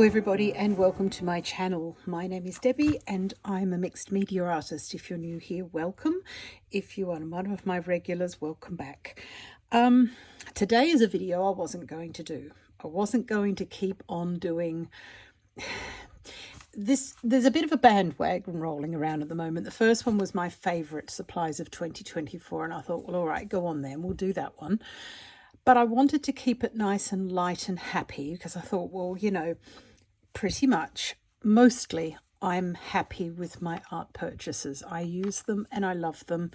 Hello everybody and welcome to my channel. My name is Debbie and I'm a mixed media artist. If you're new here, welcome. If you are one of my regulars, welcome back. Today is a video I wasn't going to do. I wasn't going to keep on doing this. There's a bit of a bandwagon rolling around at the moment. The first one was my favourite supplies of 2024 and I thought, well, all right, go on then, we'll do that one. But I wanted to keep it nice and light and happy because I thought, well, you know, pretty much, mostly, I'm happy with my art purchases. I use them and I love them.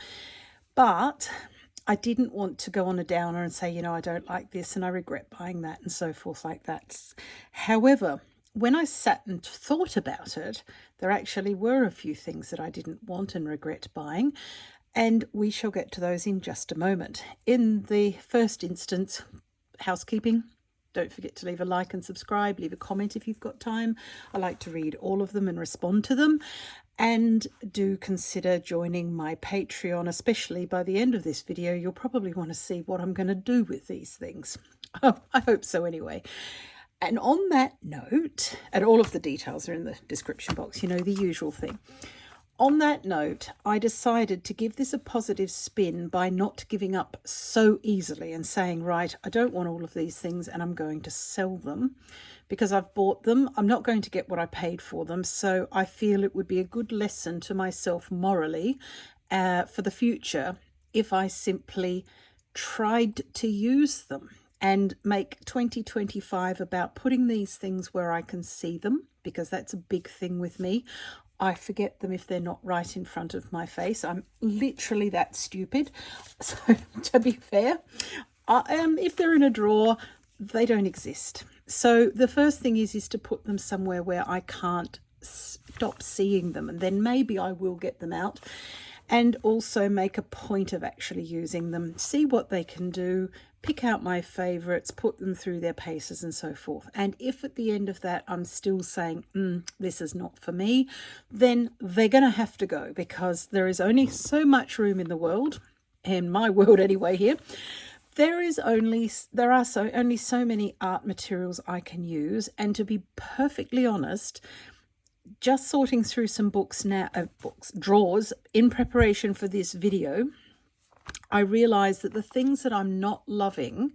But I didn't want to go on a downer and say, you know, I don't like this and I regret buying that and so forth like that. However, when I sat and thought about it, there actually were a few things that I didn't want and regret buying. And we shall get to those in just a moment. In the first instance, housekeeping. Don't forget to leave a like and subscribe. Leave a comment if you've got time. I like to read all of them and respond to them. And do consider joining my Patreon, especially by the end of this video. You'll probably want to see what I'm going to do with these things. Oh, I hope so anyway. And on that note, and all of the details are in the description box, you know, the usual thing. On that note, I decided to give this a positive spin by not giving up so easily and saying, right, I don't want all of these things and I'm going to sell them because I've bought them. I'm not going to get what I paid for them. So I feel it would be a good lesson to myself morally for the future if I simply tried to use them and make 2025 about putting these things where I can see them, because that's a big thing with me. I forget them if they're not right in front of my face. I'm literally that stupid. So to be fair, if they're in a drawer, they don't exist. So the first thing is to put them somewhere where I can't stop seeing them, and then maybe I will get them out and also make a point of actually using them, see what they can do, pick out my favorites, put them through their paces and so forth. And if at the end of that I'm still saying, this is not for me, then they're going to have to go, because there is only so much room in the world, in my world anyway here. There are only so many art materials I can use, and to be perfectly honest, just sorting through some drawers in preparation for this video, I realized that the things that I'm not loving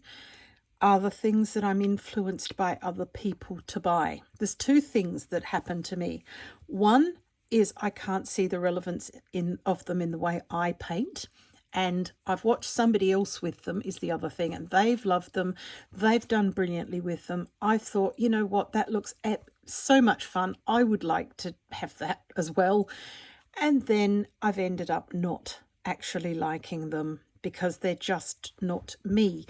are the things that I'm influenced by other people to buy. There's two things that happen to me. One is I can't see the relevance of them in the way I paint. And I've watched somebody else with them is the other thing, and they've loved them. They've done brilliantly with them. I thought, you know what, that looks so much fun. I would like to have that as well. And then I've ended up not actually liking them because they're just not me.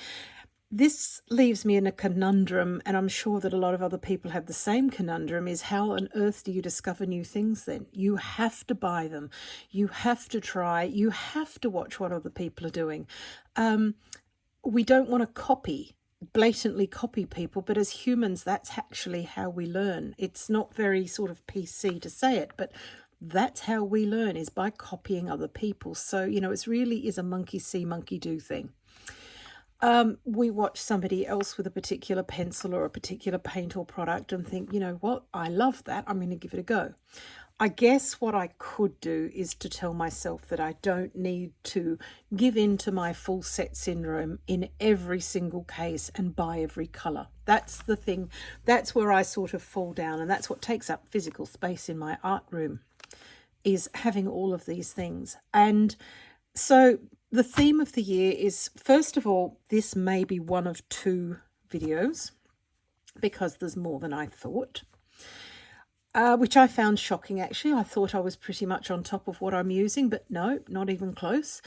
This leaves me in a conundrum, and I'm sure that a lot of other people have the same conundrum, is how on earth do you discover new things then? You have to buy them. You have to try. You have to watch what other people are doing. We don't want to blatantly copy people, but as humans, that's actually how we learn. It's not very sort of PC to say it, but that's how we learn, is by copying other people. So, you know, it really is a monkey see, monkey do thing. We watch somebody else with a particular pencil or a particular paint or product and think, you know what, I love that, I'm going to give it a go. I guess what I could do is to tell myself that I don't need to give in to my full set syndrome in every single case and buy every colour. That's the thing. That's where I sort of fall down, and that's what takes up physical space in my art room, is having all of these things. And so the theme of the year is, first of all, this may be one of two videos because there's more than I thought. Which I found shocking, actually. I thought I was pretty much on top of what I'm using, but no, not even close.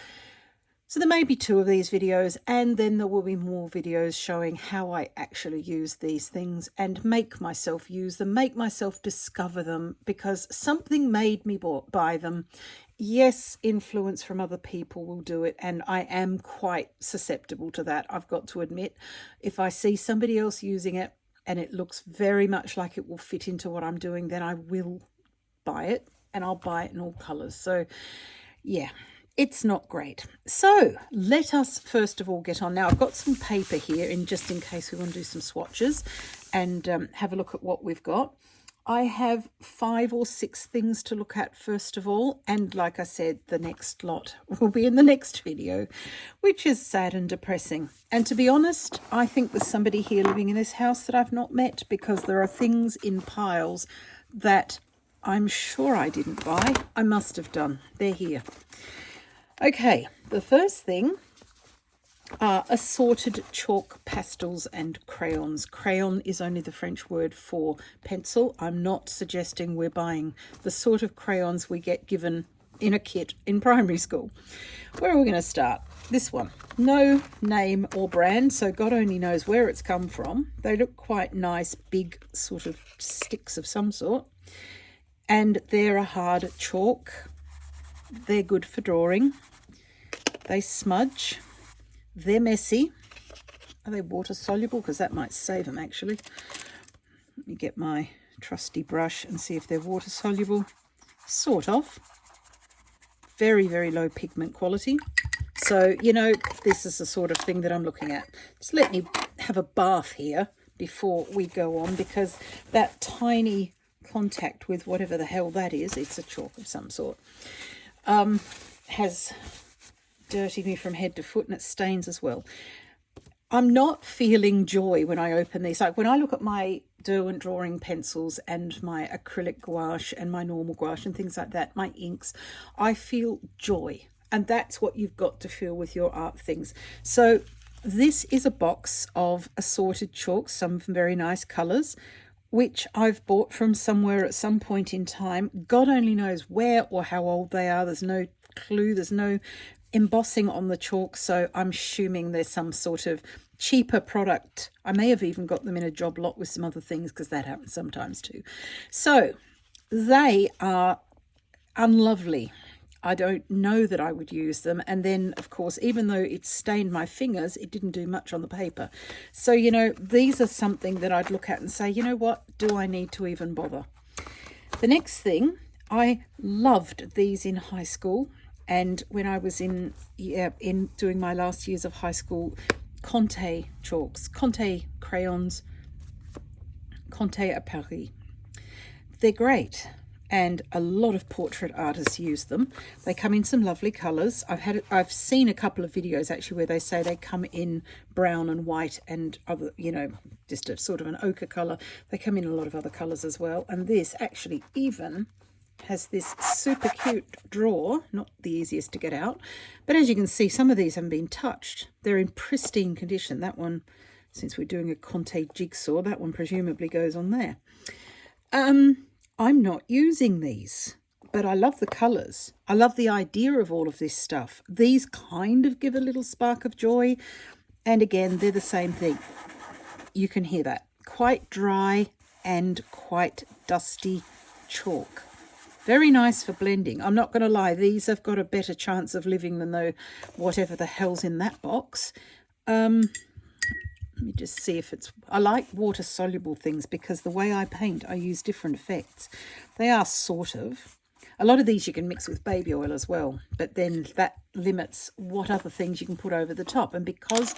So there may be two of these videos, and then there will be more videos showing how I actually use these things and make myself use them, make myself discover them, because something made me buy them. Yes, influence from other people will do it, and I am quite susceptible to that, I've got to admit. If I see somebody else using it, and it looks very much like it will fit into what I'm doing, then I will buy it, and I'll buy it in all colours. So, yeah, it's not great. So, let us first of all get on. Now, I've got some paper here, just in case we want to do some swatches, and have a look at what we've got. I have 5 or 6 things to look at first of all, and like I said, the next lot will be in the next video, which is sad and depressing. And to be honest, I think there's somebody here living in this house that I've not met, because there are things in piles that I'm sure I didn't buy. I must have done. They're here. Okay, the first thing are assorted chalk, pastels and crayons. Crayon is only the French word for pencil. I'm not suggesting we're buying the sort of crayons we get given in a kit in primary school. Where are we going to start? This one. No name or brand, so God only knows where it's come from. They look quite nice, big sort of sticks of some sort. And they're a hard chalk. They're good for drawing. They smudge. They're messy. Are they water soluble? Because that might save them actually. Let me get my trusty brush and see if they're water soluble. Sort of. Very, very low pigment quality. So, you know, this is the sort of thing that I'm looking at. Just let me have a bath here before we go on, because that tiny contact with whatever the hell that is, it's a chalk of some sort, has dirtied me from head to foot, and it stains as well. I'm not feeling joy when I open these. Like when I look at my Derwent drawing pencils and my acrylic gouache and my normal gouache and things like that, my inks, I feel joy. And that's what you've got to feel with your art things. So this is a box of assorted chalks, some very nice colours, which I've bought from somewhere at some point in time. God only knows where or how old they are. There's no clue. There's no embossing on the chalk, so I'm assuming there's some sort of cheaper product. I may have even got them in a job lot with some other things, because that happens sometimes too. So they are unlovely. I don't know that I would use them. And then, of course, even though it stained my fingers, it didn't do much on the paper. So, you know, these are something that I'd look at and say, you know what, do I need to even bother? The next thing, I loved these in high school. And when I was in doing my last years of high school, conte chalks, conte crayons, conte à Paris. They're great, and a lot of portrait artists use them. They come in some lovely colours. I've seen a couple of videos actually where they say they come in brown and white and other, you know, just a sort of an ochre colour. They come in a lot of other colours as well. And this actually even has this super cute drawer, not the easiest to get out, but as you can see, some of these haven't been touched. They're in pristine condition. That one, since we're doing a conte jigsaw, that one presumably goes on there. I'm not using these, but I love the colours. I love the idea of all of this stuff. These kind of give a little spark of joy, and again, they're the same thing. You can hear that. Quite dry and quite dusty chalk. Very nice for blending. I'm not going to lie, these have got a better chance of living than whatever the hell's in that box. Let me just see if it's... I like water-soluble things because the way I paint, I use different effects. They are sort of... A lot of these you can mix with baby oil as well, but then that limits what other things you can put over the top. And because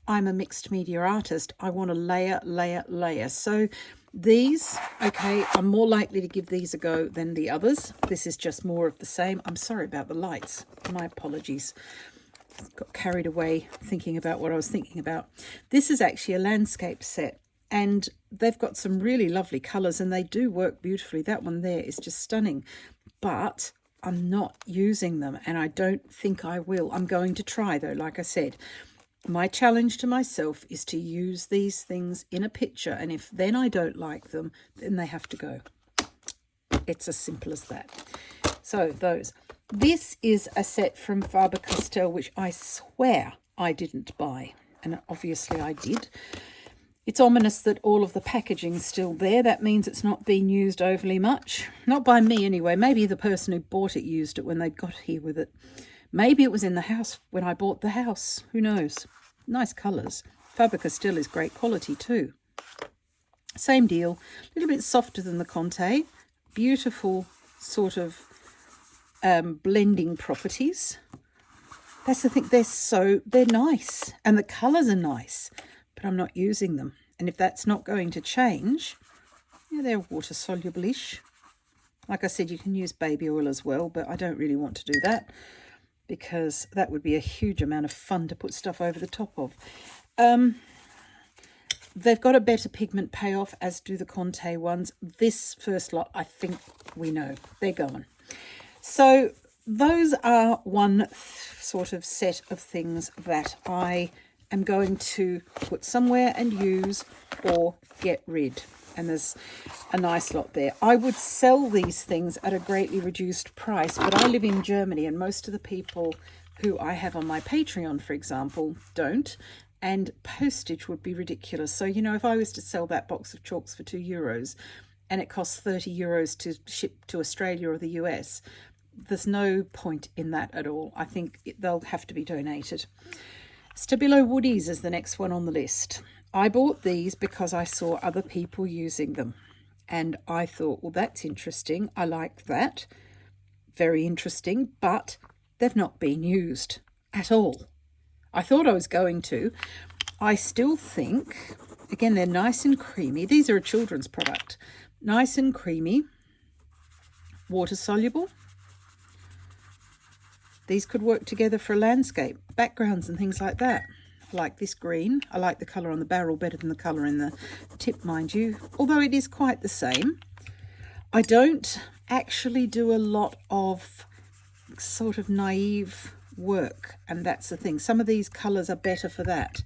I'm a mixed media artist, I want to layer, layer, layer. So these, okay, I'm more likely to give these a go than the others. This is just more of the same. I'm sorry about the lights. My apologies. Got carried away thinking about what I was thinking about. This is actually a landscape set, and they've got some really lovely colours, and they do work beautifully. That one there is just stunning, but I'm not using them, and I don't think I will. I'm going to try though. Like I said, my challenge to myself is to use these things in a picture, and if then I don't like them, then they have to go. It's as simple as that. So those. This is a set from Faber-Castell, which I swear I didn't buy, and obviously I did. It's ominous that all of the packaging's still there. That means it's not being used overly much. Not by me anyway. Maybe the person who bought it used it when they got here with it. Maybe it was in the house when I bought the house. Who knows? Nice colours. Faber-Castell is great quality too. Same deal. A little bit softer than the Conte. Beautiful sort of blending properties. That's the thing. They're nice. And the colours are nice. But I'm not using them. And if that's not going to change, yeah, they're water soluble-ish. Like I said, you can use baby oil as well, but I don't really want to do that because that would be a huge amount of fun to put stuff over the top of. They've got a better pigment payoff, as do the Conte ones. This first lot, I think we know. They're going. So those are one sort of set of things that I am going to put somewhere and use or get rid. And there's a nice lot there. I would sell these things at a greatly reduced price, but I live in Germany and most of the people who I have on my Patreon, for example, don't. And postage would be ridiculous. So, you know, if I was to sell that box of chalks for €2 and it costs €30 to ship to Australia or the US, there's no point in that at all. I think they'll have to be donated. Stabilo Woodies is the next one on the list. I bought these because I saw other people using them. And I thought, well, that's interesting. I like that. Very interesting. But they've not been used at all. I thought I was going to. I still think, again, they're nice and creamy. These are a children's product. Nice and creamy. Water soluble. These could work together for landscape, backgrounds and things like that. I like this green. I like the colour on the barrel better than the colour in the tip, mind you. Although it is quite the same. I don't actually do a lot of sort of naive work, and that's the thing. Some of these colours are better for that.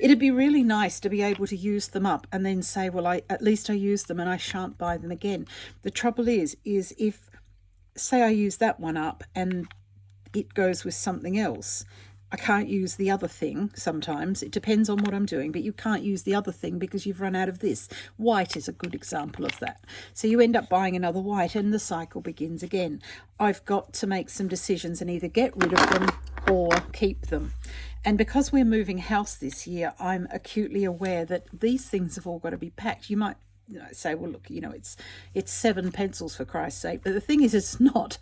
It'd be really nice to be able to use them up and then say, well, at least I used them and I shan't buy them again. The trouble is if, say I use that one up and it goes with something else, I can't use the other thing sometimes. It depends on what I'm doing, but you can't use the other thing because you've run out of this. White is a good example of that. So you end up buying another white and the cycle begins again. I've got to make some decisions and either get rid of them or keep them. And because we're moving house this year, I'm acutely aware that these things have all got to be packed. You might say, well, look, it's 7 pencils for Christ's sake. But the thing is, it's not.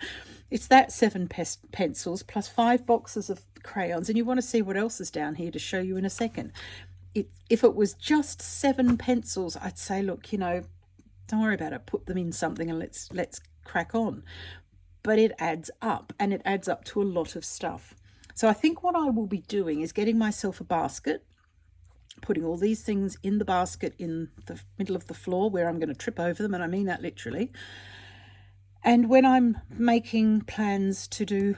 It's that 7 pencils plus 5 boxes of crayons. And you want to see what else is down here to show you in a second. If it was just 7 pencils, I'd say, look, don't worry about it. Put them in something and let's crack on. But it adds up, and it adds up to a lot of stuff. So I think what I will be doing is getting myself a basket, putting all these things in the basket in the middle of the floor where I'm going to trip over them, and I mean that literally. And when I'm making plans to do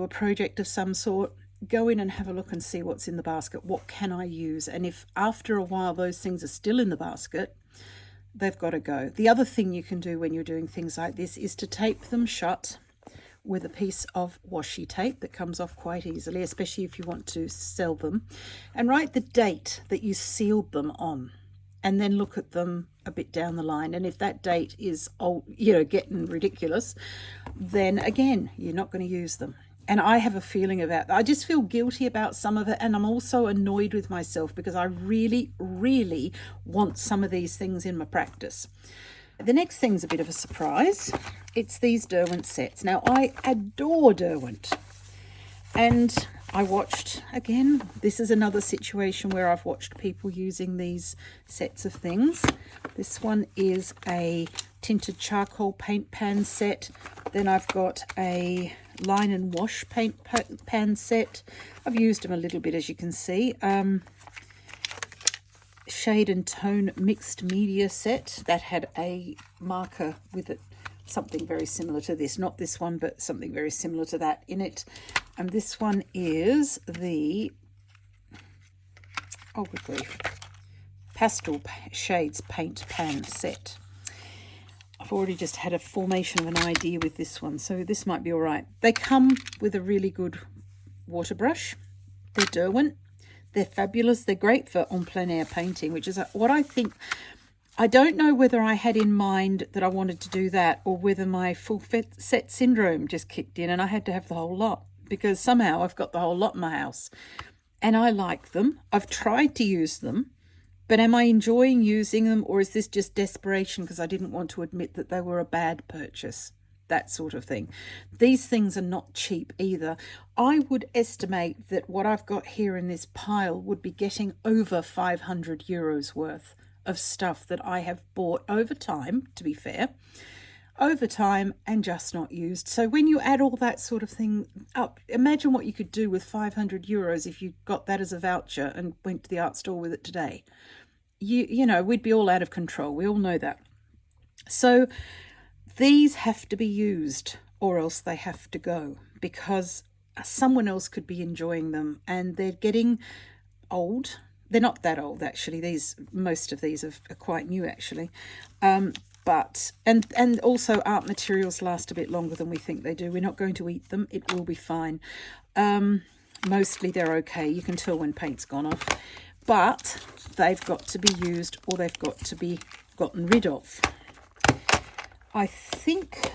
a project of some sort, go in and have a look and see what's in the basket. What can I use? And if after a while those things are still in the basket, they've got to go. The other thing you can do when you're doing things like this is to tape them shut with a piece of washi tape that comes off quite easily, especially if you want to sell them, and write the date that you sealed them on, and then look at them a bit down the line. And if that date is old, getting ridiculous, then again, you're not going to use them. And I have a feeling about that. I just feel guilty about some of it, and I'm also annoyed with myself because I really, really want some of these things in my practice. The next thing's a bit of a surprise. It's these Derwent sets. Now, I adore Derwent. And I watched, again, this is another situation where I've watched people using these sets of things. This one is a tinted charcoal paint pan set. Then I've got a line and wash paint pan set. I've used them a little bit, as you can see. Shade and tone mixed media set that had a marker with it, something very similar to this, not this one, but something very similar to that in it. And this one is the good grief, pastel shades paint pan set. I've already just had a formation of an idea with this one, so this might be all right. They come with a really good water brush. They're Derwent. They're fabulous. They're great for en plein air painting, which is what I think. I don't know whether I had in mind that I wanted to do that or whether my full set syndrome just kicked in and I had to have the whole lot, because somehow I've got the whole lot in my house and I like them. I've tried to use them, but am I enjoying using them, or is this just desperation because I didn't want to admit that they were a bad purchase? that sort of thing. These things are not cheap either. I would estimate that what I've got here in this pile would be getting over 500 euros worth of stuff that I have bought over time, to be fair, over time, and just not used. So when you add all that sort of thing up, imagine what you could do with 500 euros if you got that as a voucher and went to the art store with it today. You know, we'd be all out of control. We all know that. So these have to be used, or else they have to go, because someone else could be enjoying them, and they're getting old. They're not that old, actually. Most of these are quite new, actually. But also art materials last a bit longer than we think they do. We're not going to eat them. It will be fine. Mostly they're okay. You can tell when paint's gone off. But they've got to be used, or they've got to be gotten rid of. I think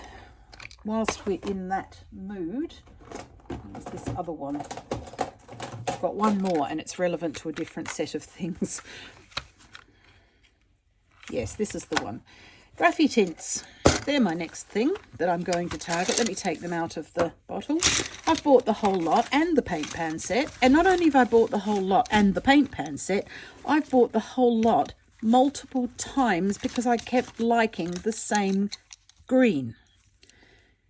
whilst we're in that mood, there's this other one. I've got one more, and it's relevant to a different set of things. Yes, this is the one. Graphitints. They're my next thing that I'm going to target. Let me take them out of the bottle. I've bought the whole lot and the paint pan set. And not only have I bought the whole lot and the paint pan set, I've bought the whole lot multiple times because I kept liking the same green.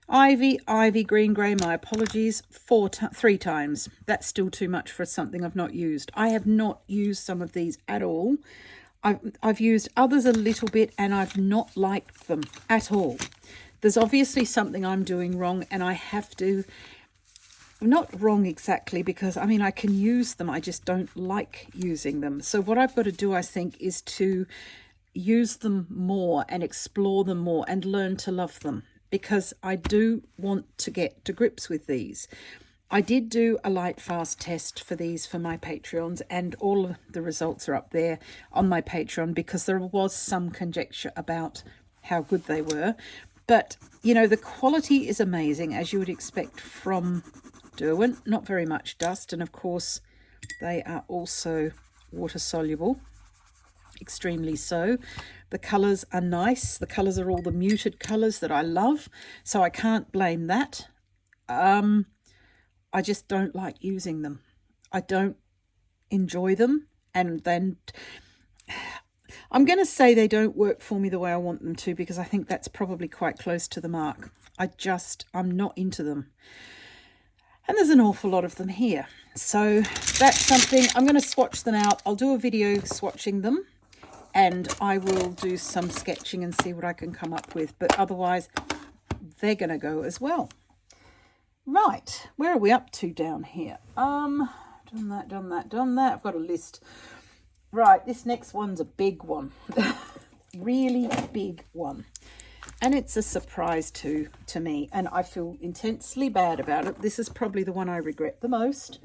Ivy, green, grey, my apologies, 3 times. That's still too much for something I've not used. I have not used some of these at all. I've used others a little bit, and I've not liked them at all. There's obviously something I'm doing wrong, and I have to, not wrong exactly, because I mean I can use them, I just don't like using them. So what I've got to do, I think, is to use them more and explore them more and learn to love them, because I do want to get to grips with these. I did do a light fast test for these for my Patreons, and all of the results are up there on my Patreon, because there was some conjecture about how good they were. But, you know, the quality is amazing, as you would expect from Derwent. Not very much dust, and of course they are also water soluble, extremely so. The colours are nice. The colours are all the muted colours that I love, so I can't blame that. I just don't like using them. I don't enjoy them, and then I'm going to say they don't work for me the way I want them to, because I think that's probably quite close to the mark. I'm not into them. And there's an awful lot of them here. So that's something, I'm going to swatch them out. I'll do a video swatching them, and I will do some sketching and see what I can come up with. But otherwise, they're going to go as well. Right, where are we up to down here? Done that. I've got a list. Right, this next one's a big one. Really big one. And it's a surprise to me, and I feel intensely bad about it. This is probably the one I regret the most,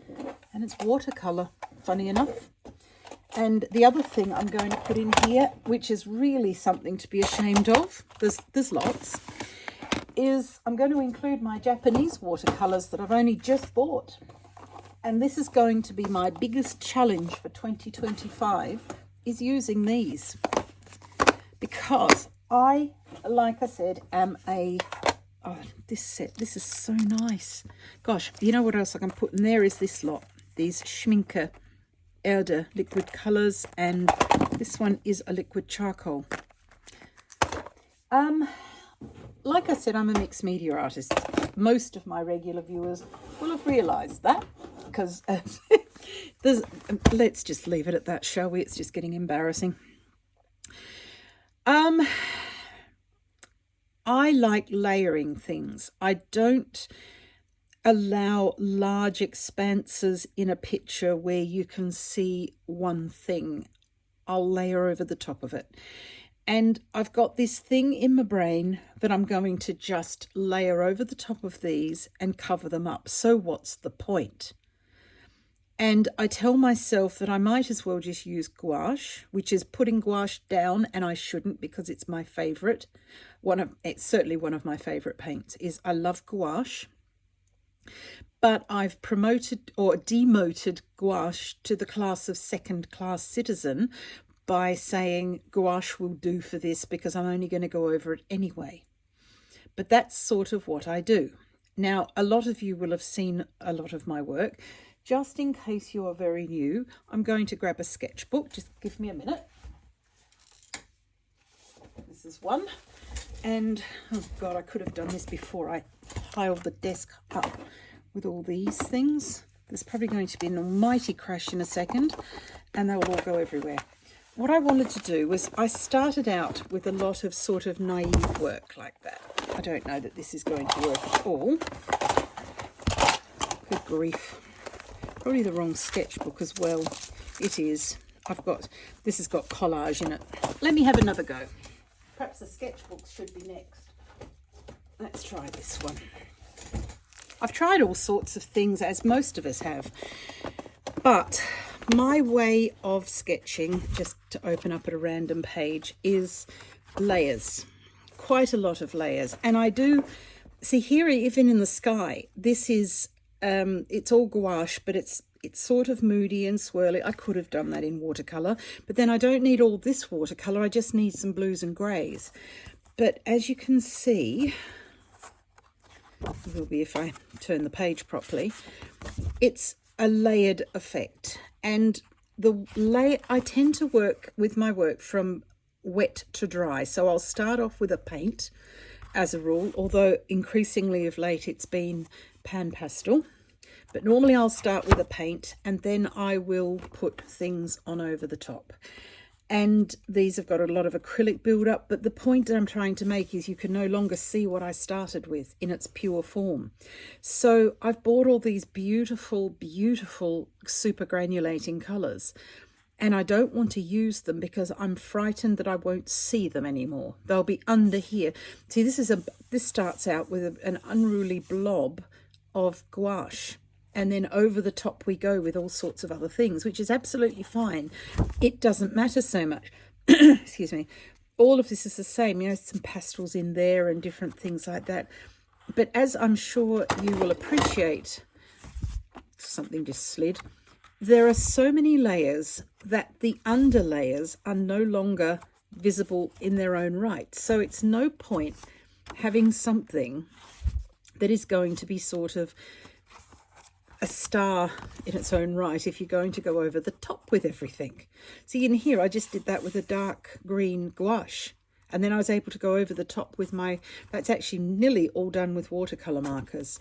and it's watercolor, funny enough. And the other thing I'm going to put in here, which is really something to be ashamed of, there's lots, is I'm going to include my Japanese watercolors that I've only just bought. And this is going to be my biggest challenge for 2025, is using these. Because I, like I said, am this set, this is so nice. Gosh, you know what else I can put in there is this lot. These Schminke Erde liquid colours, and this one is a liquid charcoal. Like I said, I'm a mixed media artist. Most of my regular viewers will have realised that, because let's just leave it at that, shall we? It's just getting embarrassing. I like layering things. I don't allow large expanses in a picture where you can see one thing. I'll layer over the top of it. And I've got this thing in my brain that I'm going to just layer over the top of these and cover them up. So what's the point? And I tell myself that I might as well just use gouache, which is putting gouache down, and I shouldn't, because it's my favourite. It's certainly one of my favourite paints. I love gouache. But I've promoted or demoted gouache to the class of second-class citizen by saying gouache will do for this because I'm only going to go over it anyway. but that's sort of what I do. Now, a lot of you will have seen a lot of my work. Just in case you are very new, I'm going to grab a sketchbook. Just give me a minute. This is one. And, oh God, I could have done this before I piled the desk up with all these things. There's probably going to be an almighty crash in a second, and they will all go everywhere. What I wanted to do was I started out with a lot of sort of naive work like that. I don't know that this is going to work at all. Good grief. Probably the wrong sketchbook as well. It is. This has got collage in it. Let me have another go. Perhaps the sketchbooks should be next. Let's try this one. I've tried all sorts of things, as most of us have, but my way of sketching, just to open up at a random page, is layers. Quite a lot of layers. And I do see here, even in the sky, this is it's all gouache, but it's sort of moody and swirly. I could have done that in watercolor, but then I don't need all this watercolor. I just need some blues and grays. But as you can see, it will be if I turn the page properly, it's a layered effect. And I tend to work with my work from wet to dry. So I'll start off with a paint as a rule, although increasingly of late it's been pan pastel. But normally I'll start with a paint and then I will put things on over the top. And these have got a lot of acrylic build-up, but the point that I'm trying to make is you can no longer see what I started with in its pure form. So I've bought all these beautiful, beautiful super granulating colours, and I don't want to use them because I'm frightened that I won't see them anymore. They'll be under here. See, this starts out with an unruly blob of gouache. And then over the top we go with all sorts of other things, which is absolutely fine. It doesn't matter so much. Excuse me. All of this is the same. You know, some pastels in there and different things like that. But as I'm sure you will appreciate, something just slid, there are so many layers that the underlayers are no longer visible in their own right. So it's no point having something that is going to be sort of a star in its own right if you're going to go over the top with everything. See, in here I just did that with a dark green gouache, and then I was able to go over the top with that's actually nearly all done with watercolor markers.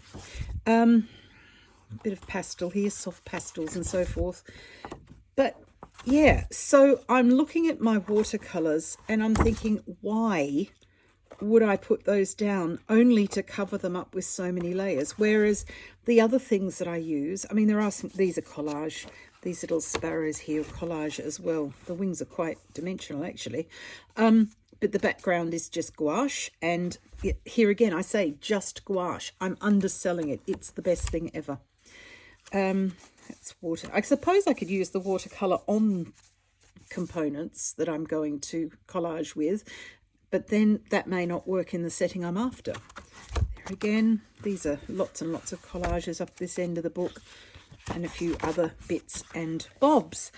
Bit of pastel here, soft pastels and so forth. But yeah, so I'm looking at my watercolors and I'm thinking, why would I put those down only to cover them up with so many layers? Whereas the other things that I use, I mean, these are collage. These little sparrows here are collage as well. The wings are quite dimensional, actually. But the background is just gouache. And here again, I say just gouache. I'm underselling it. It's the best thing ever. It's water. I suppose I could use the watercolor on components that I'm going to collage with, but then that may not work in the setting I'm after. There again, these are lots and lots of collages up this end of the book and a few other bits and bobs.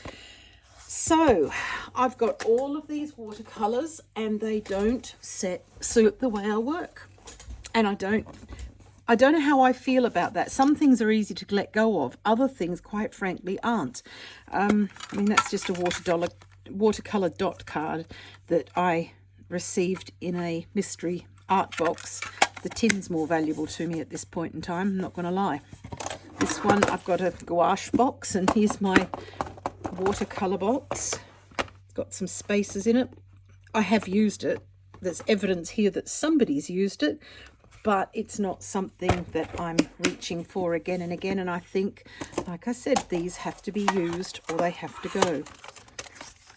So I've got all of these watercolors and they don't suit the way I work. And I don't know how I feel about that. Some things are easy to let go of. Other things, quite frankly, aren't. I mean, that's just a watercolor dot card that I received in a mystery art box. The tin's more valuable to me at this point in time, I'm not going to lie. This one, I've got a gouache box, and here's my watercolor box. It's got some spaces in it. I have used it. There's evidence here that somebody's used it, but it's not something that I'm reaching for again and again. And I think, like I said, these have to be used or they have to go.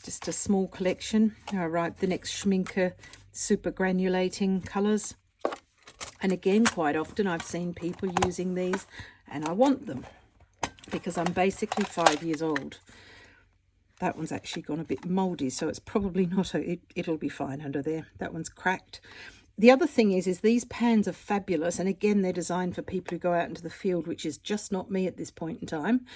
Just a small collection. All right, the next Schminke super granulating colours. And again, quite often I've seen people using these and I want them because I'm basically 5 years old. That one's actually gone a bit mouldy, so it's probably not, it'll be fine under there. That one's cracked. The other thing is these pans are fabulous. And again, they're designed for people who go out into the field, which is just not me at this point in time.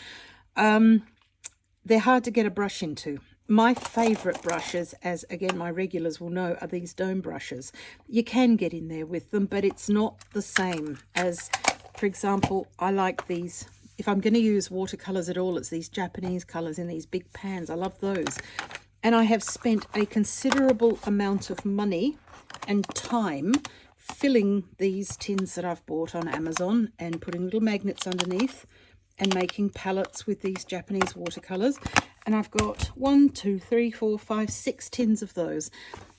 They're hard to get a brush into. My favourite brushes, as again my regulars will know, are these dome brushes. You can get in there with them, but it's not the same as, for example, I like these. If I'm going to use watercolours at all, it's these Japanese colours in these big pans. I love those. And I have spent a considerable amount of money and time filling these tins that I've bought on Amazon and putting little magnets underneath and making palettes with these Japanese watercolours. And I've got 1, 2, 3, 4, 5, 6 tins of those.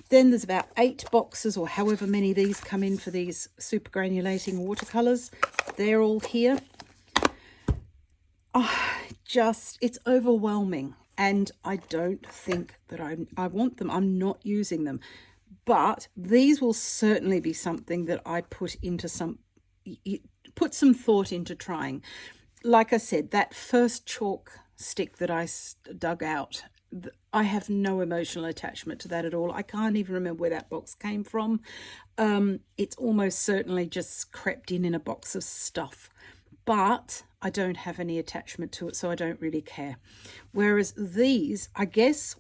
Then there's about 8 boxes or however many these come in for these super granulating watercolours. They're all here. It's overwhelming. And I don't think that I want them. I'm not using them. But these will certainly be something that I put some thought into trying. Like I said, that first chalk stick that I dug out, I have no emotional attachment to that at all. I can't even remember where that box came from. It's almost certainly just crept in a box of stuff. But I don't have any attachment to it, so I don't really care. Whereas these, I guess,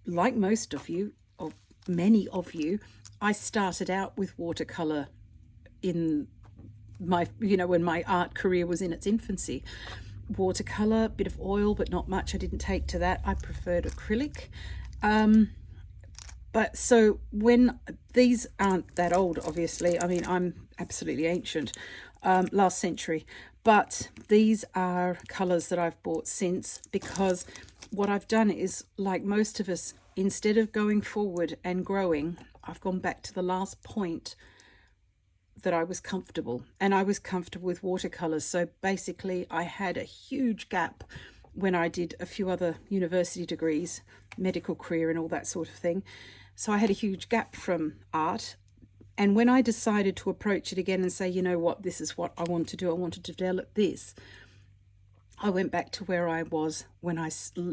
like most of you, or many of you, I started out with watercolor in my, when my art career was in its infancy. Watercolor, bit of oil, but not much. I didn't take to that. I preferred acrylic. But so when these aren't that old, obviously, I mean, I'm absolutely ancient, last century, but these are colors that I've bought since, because what I've done is, like most of us, instead of going forward and growing, I've gone back to the last point that I was comfortable, and I was comfortable with watercolors. So basically I had a huge gap when I did a few other university degrees, medical career and all that sort of thing. So I had a huge gap from art. And when I decided to approach it again and say, you know what, this is what I want to do, I want to develop this, I went back to where I was when I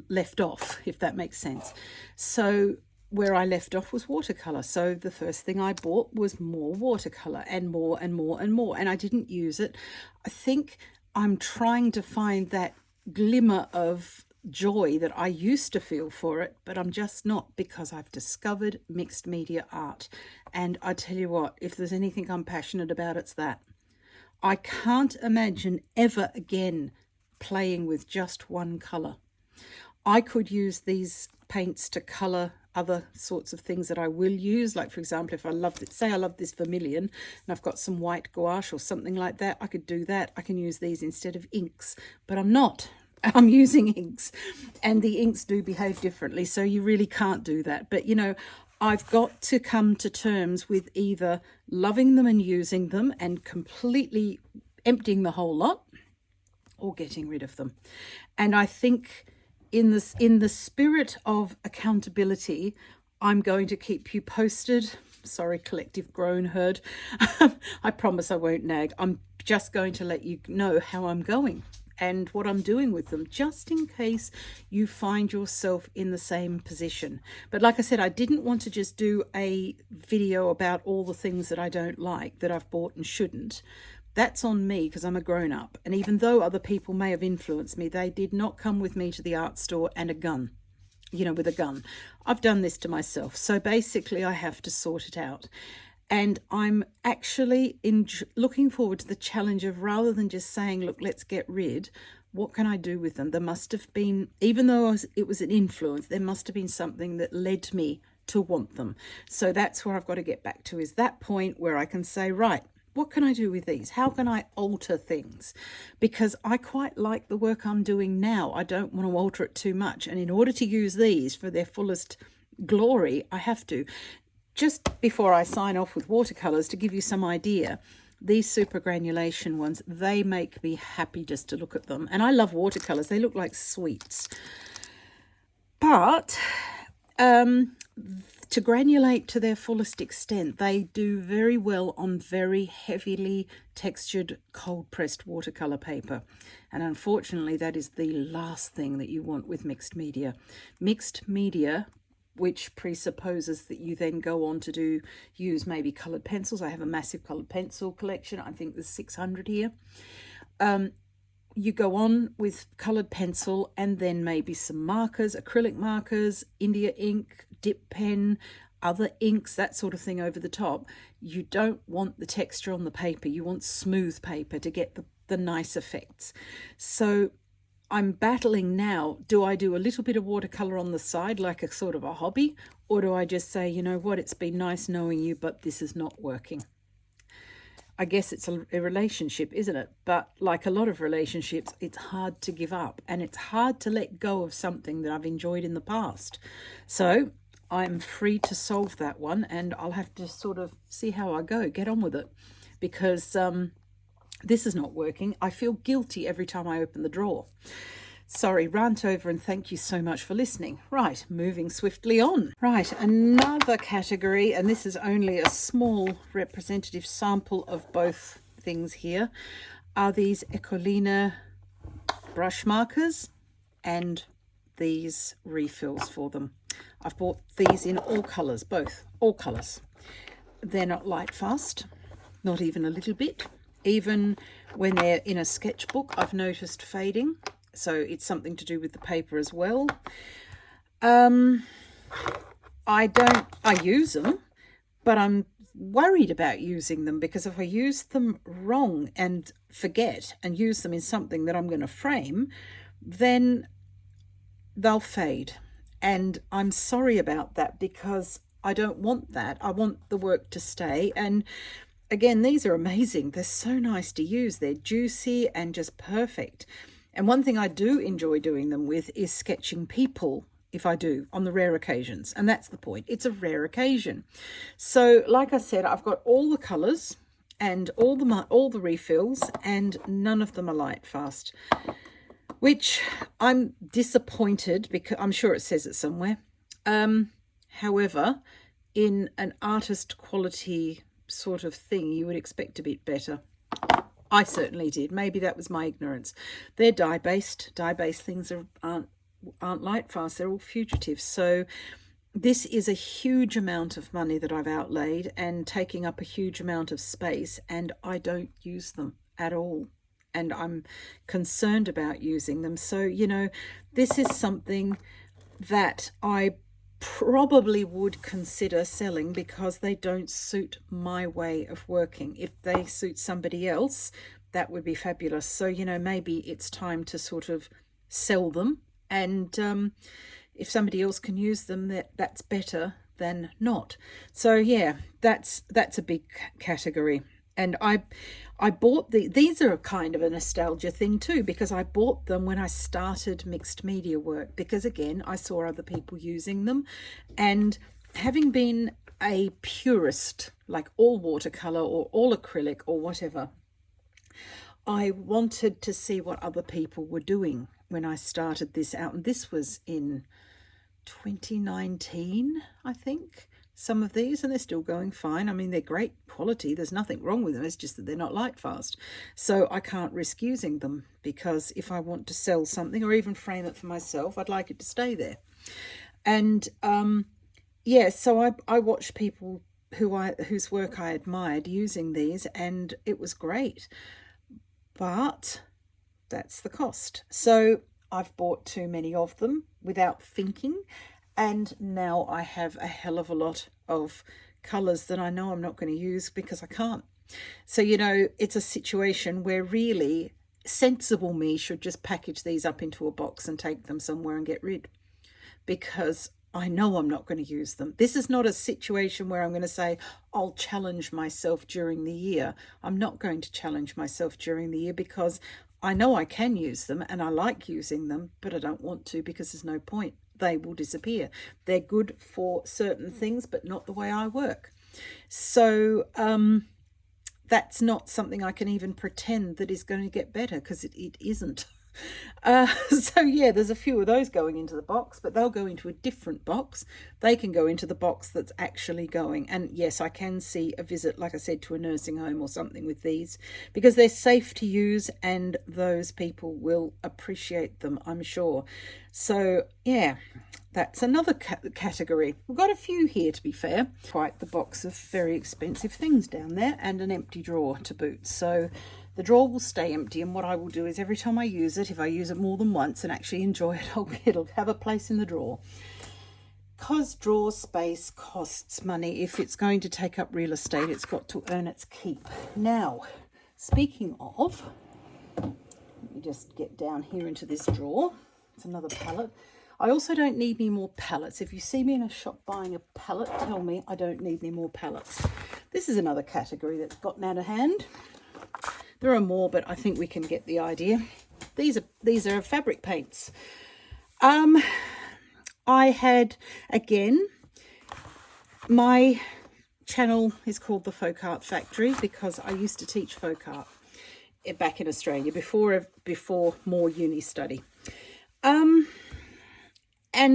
left off, if that makes sense. So where I left off was watercolor. So the first thing I bought was more watercolor, and more and more and more. And I didn't use it. I think I'm trying to find that glimmer of joy that I used to feel for it, but I'm just not, because I've discovered mixed media art. And I tell you what, if there's anything I'm passionate about, it's that. I can't imagine ever again playing with just one color. I could use these paints to color other sorts of things that I will use. Like, for example, if I love it, say I love this vermilion and I've got some white gouache or something like that, I could do that. I can use these instead of inks, but I'm not. I'm using inks, and the inks do behave differently, so you really can't do that. But I've got to come to terms with either loving them and using them and completely emptying the whole lot, or getting rid of them. And I think in the spirit of accountability, I'm going to keep you posted. Sorry, collective groan herd. I promise I won't nag. I'm just going to let you know how I'm going and what I'm doing with them, just in case you find yourself in the same position. But like I said, I didn't want to just do a video about all the things that I don't like, that I've bought and shouldn't. That's on me, because I'm a grown-up. And even though other people may have influenced me, they did not come with me to the art store and a gun, with a gun. I've done this to myself. So basically I have to sort it out. And I'm actually looking forward to the challenge of, rather than just saying, look, let's get rid, what can I do with them? There must have been, even though it was an influence, there must have been something that led me to want them. So that's where I've got to get back to, is that point where I can say, right, what can I do with these? How can I alter things? Because I quite like the work I'm doing now. I don't want to alter it too much. And in order to use these for their fullest glory, I have to. Just before I sign off with watercolors, to give you some idea, these super granulation ones, they make me happy just to look at them. And I love watercolors. They look like sweets. But to granulate to their fullest extent, they do very well on very heavily textured cold pressed watercolor paper. And unfortunately, that is the last thing that you want with mixed media. Mixed media, which presupposes that you then go on to use maybe coloured pencils. I have a massive coloured pencil collection. I think there's 600 here. you go on with coloured pencil and then maybe some markers, acrylic markers, India ink, dip pen, other inks, that sort of thing over the top. You don't want the texture on the paper. You want smooth paper to get the nice effects. So I'm battling now. Do I do a little bit of watercolor on the side like a sort of a hobby? Or do I just say, you know what, it's been nice knowing you, but this is not working? I guess it's a relationship, isn't it? But like a lot of relationships, it's hard to give up and it's hard to let go of something that I've enjoyed in the past. So I'm free to solve that one, and I'll have to sort of see how I go, get on with it, because this is not working. I feel guilty every time I open the drawer. Sorry, rant over, and thank you so much for listening. Right, moving swiftly on. Right, another category, and this is only a small representative sample of both things here, are these Ecoline brush markers and these refills for them. I've bought these in all colours, all colours. They're not light fast, not even a little bit. Even when they're in a sketchbook, I've noticed fading. So it's something to do with the paper as well. I use them, but I'm worried about using them, because if I use them wrong and forget and use them in something that I'm going to frame, then they'll fade. And I'm sorry about that, because I don't want that. I want the work to stay. And again, these are amazing. They're so nice to use. They're juicy and just perfect. And one thing I do enjoy doing them with is sketching people, if I do, on the rare occasions. And that's the point. It's a rare occasion. So like I said, I've got all the colours and all the refills, and none of them are light fast, which I'm disappointed, because I'm sure it says it somewhere. However, in an artist quality sort of thing, you would expect a bit better. I certainly did. Maybe that was my ignorance. They're dye-based. Dye-based things aren't light fast. They're all fugitives. So this is a huge amount of money that I've outlaid and taking up a huge amount of space, and I don't use them at all. And I'm concerned about using them. So, you know, this is something that I probably would consider selling, because they don't suit my way of working. If they suit somebody else, that would be fabulous. So, you know, maybe it's time to sort of sell them, and if somebody else can use them, that's better than not. So yeah, that's a big category. And I bought these are a kind of a nostalgia thing too, because I bought them when I started mixed media work, because again, I saw other people using them, and having been a purist, like all watercolor or all acrylic or whatever, I wanted to see what other people were doing when I started this out. And this was in 2019, I think. Some of these, and they're still going fine. I mean, they're great quality. There's nothing wrong with them. It's just that they're not light fast. So I can't risk using them, because if I want to sell something or even frame it for myself, I'd like it to stay there. And yeah, so I watched people whose work I admired using these, and it was great. But that's the cost. So I've bought too many of them without thinking. And now I have a hell of a lot of colours that I know I'm not going to use because I can't. So, you know, it's a situation where really sensible me should just package these up into a box and take them somewhere and get rid, because I know I'm not going to use them. This is not a situation where I'm going to say, I'll challenge myself during the year. I'm not going to challenge myself during the year, because I know I can use them and I like using them, but I don't want to, because there's no point. They will disappear. They're good for certain things, but not the way I work. So that's not something I can even pretend that is going to get better, because it isn't. So yeah, there's a few of those going into the box, but they'll go into a different box. They can go into the box that's actually going. And yes, I can see a visit, like I said, to a nursing home or something with these, because they're safe to use and those people will appreciate them, I'm sure. So yeah, that's another category. We've got a few here, to be fair. Quite the box of very expensive things down there, and an empty drawer to boot. So The drawer will stay empty, and what I will do is every time I use it, if I use it more than once and actually enjoy it, it'll have a place in the drawer. Because drawer space costs money. If it's going to take up real estate, it's got to earn its keep. Now, speaking of, let me just get down here into this drawer. It's another palette. I also don't need any more palettes. If you see me in a shop buying a palette, tell me I don't need any more palettes. This is another category that's gotten out of hand. There are more, but I think we can get the idea. These are fabric paints. I had, again, my channel is called the Folk Art Factory because I used to teach folk art back in Australia before more uni study. And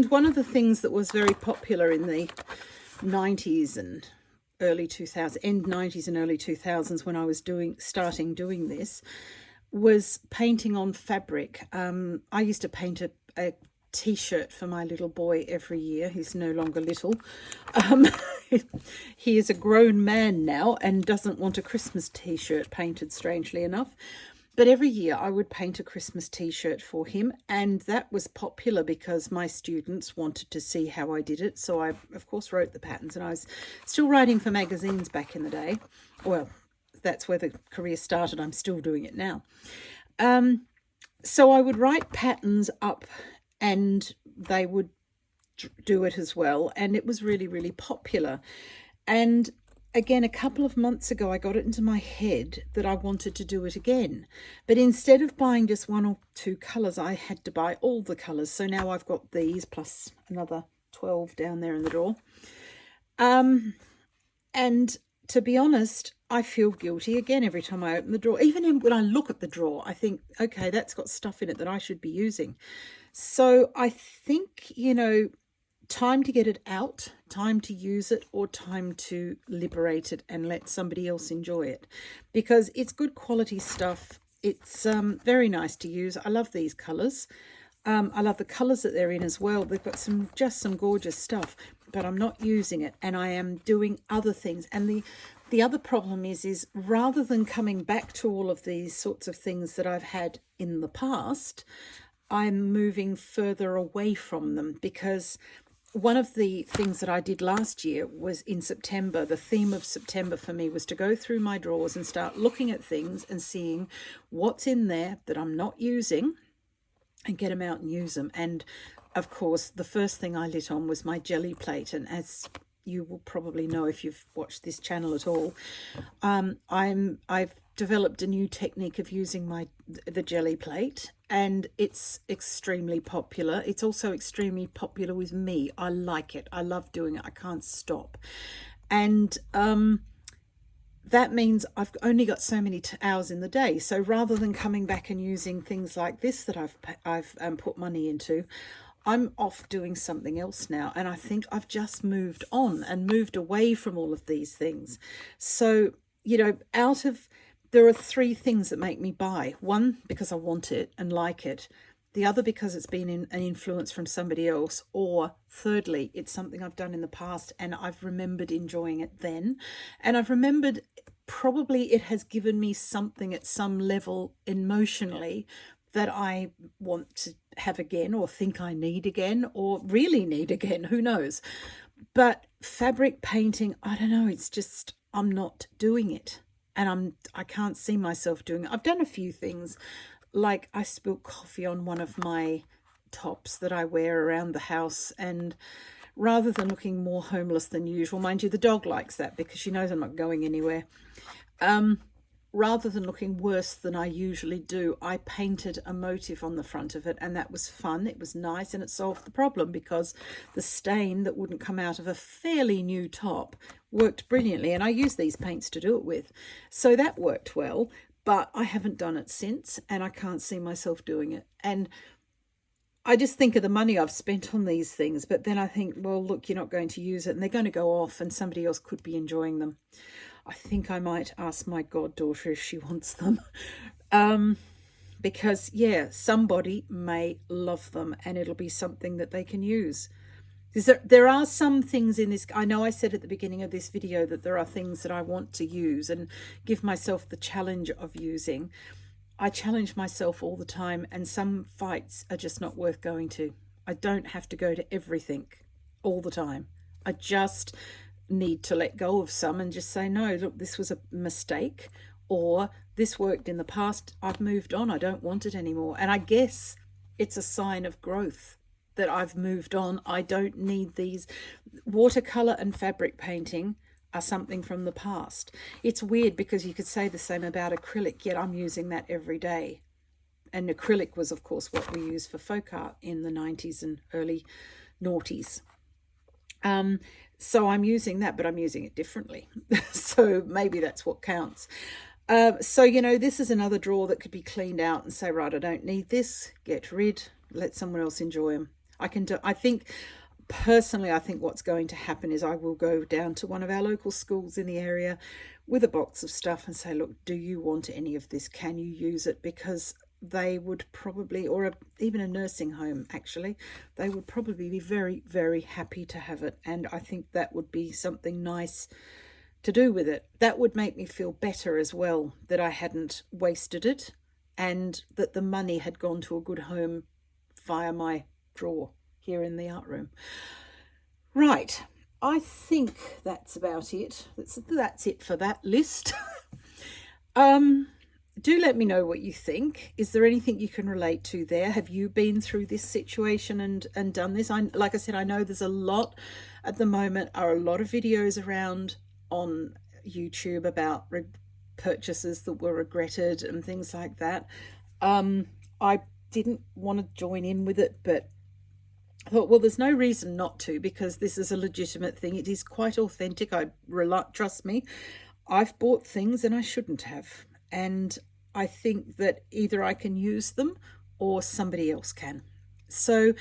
one of the things that was very popular in the 90s and early 2000s, end 90s and early 2000s when I was starting doing this, was painting on fabric. I used to paint a t-shirt for my little boy every year. He's no longer little. He is a grown man now and doesn't want a Christmas t-shirt painted, strangely enough. But every year I would paint a Christmas t-shirt for him, and that was popular because my students wanted to see how I did it. So I, of course, wrote the patterns, and I was still writing for magazines back in the day. Well, that's where the career started. I'm still doing it now. So I would write patterns up and they would do it as well. And it was really, really popular. And again, a couple of months ago, I got it into my head that I wanted to do it again. But instead of buying just one or two colours, I had to buy all the colours. So now I've got these plus another 12 down there in the drawer. And to be honest, I feel guilty again every time I open the drawer. Even when I look at the drawer, I think, okay, that's got stuff in it that I should be using. So I think, you know, time to get it out, time to use it, or time to liberate it and let somebody else enjoy it, because it's good quality stuff. It's very nice to use. I love these colours. I love the colours that they're in as well. They've got just some gorgeous stuff, but I'm not using it, and I am doing other things. And the other problem is rather than coming back to all of these sorts of things that I've had in the past, I'm moving further away from them, because one of the things that I did last year was in September. The theme of September for me was to go through my drawers and start looking at things and seeing what's in there that I'm not using and get them out and use them. And of course, the first thing I lit on was my jelly plate. And as you will probably know if you've watched this channel at all, I've developed a new technique of using the jelly plate, and it's extremely popular. It's also extremely popular with me. I like it. I love doing it. I can't stop. And that means I've only got so many hours in the day. So rather than coming back and using things like this that I've put money into, I'm off doing something else now. And I think I've just moved on and moved away from all of these things. So, you know, there are three things that make me buy. One, because I want it and like it. The other, because it's been an influence from somebody else. Or thirdly, it's something I've done in the past and I've remembered enjoying it then. And I've remembered probably it has given me something at some level emotionally that I want to have again, or think I need again, or really need again. Who knows? But fabric painting, I don't know. It's just, I'm not doing it. And I can't see myself doing it. I've done a few things, like I spilled coffee on one of my tops that I wear around the house, and rather than looking more homeless than usual, mind you, the dog likes that because she knows I'm not going anywhere, rather than looking worse than I usually do, I painted a motif on the front of it, and that was fun. It was nice, and it solved the problem because the stain that wouldn't come out of a fairly new top worked brilliantly, and I used these paints to do it with. So that worked well, but I haven't done it since, and I can't see myself doing it. And I just think of the money I've spent on these things, but then I think, well, look, you're not going to use it, and they're going to go off, and somebody else could be enjoying them. I think I might ask my goddaughter if she wants them. Because, yeah, somebody may love them and it'll be something that they can use. There are some things in this. I know I said at the beginning of this video that there are things that I want to use and give myself the challenge of using. I challenge myself all the time, and some fights are just not worth going to. I don't have to go to everything all the time. I just need to let go of some and just say, no, look, this was a mistake, or this worked in the past. I've moved on. I don't want it anymore. And I guess it's a sign of growth that I've moved on. I don't need these. Watercolor and fabric painting are something from the past. It's weird because you could say the same about acrylic, yet I'm using that every day. And acrylic was, of course, what we used for folk art in the 90s and early noughties. So I'm using that, but I'm using it differently. So maybe that's what counts. So, you know, this is another drawer that could be cleaned out and say, right, I don't need this, get rid, let someone else enjoy them. I think personally, I think what's going to happen is I will go down to one of our local schools in the area with a box of stuff and say, look, do you want any of this? Can you use it? Because they would probably, or even a nursing home, actually, they would probably be very, very happy to have it. And I think that would be something nice to do with it. That would make me feel better as well, that I hadn't wasted it and that the money had gone to a good home via my drawer here in the art room. Right, I think that's about it. That's it for that list. Do let me know what you think. Is there anything you can relate to there? Have you been through this situation and done this? Like I said, I know there's a lot at the moment, are a lot of videos around on YouTube about purchases that were regretted and things like that. I didn't want to join in with it, but I thought, well, there's no reason not to, because this is a legitimate thing. It is quite authentic. Trust me, I've bought things and I shouldn't have. And I think that either I can use them or somebody else can. So,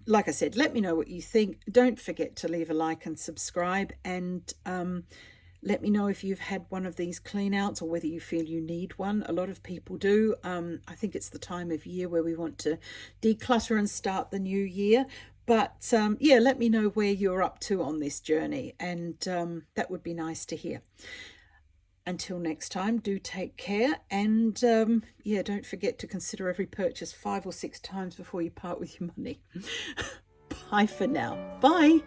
like I said, let me know what you think. Don't forget to leave a like and subscribe, and let me know if you've had one of these clean outs or whether you feel you need one. A lot of people do. I think it's the time of year where we want to declutter and start the new year. But yeah, let me know where you're up to on this journey, and that would be nice to hear. Until next time, do take care, and yeah, don't forget to consider every purchase 5 or 6 times before you part with your money. Bye for now. Bye.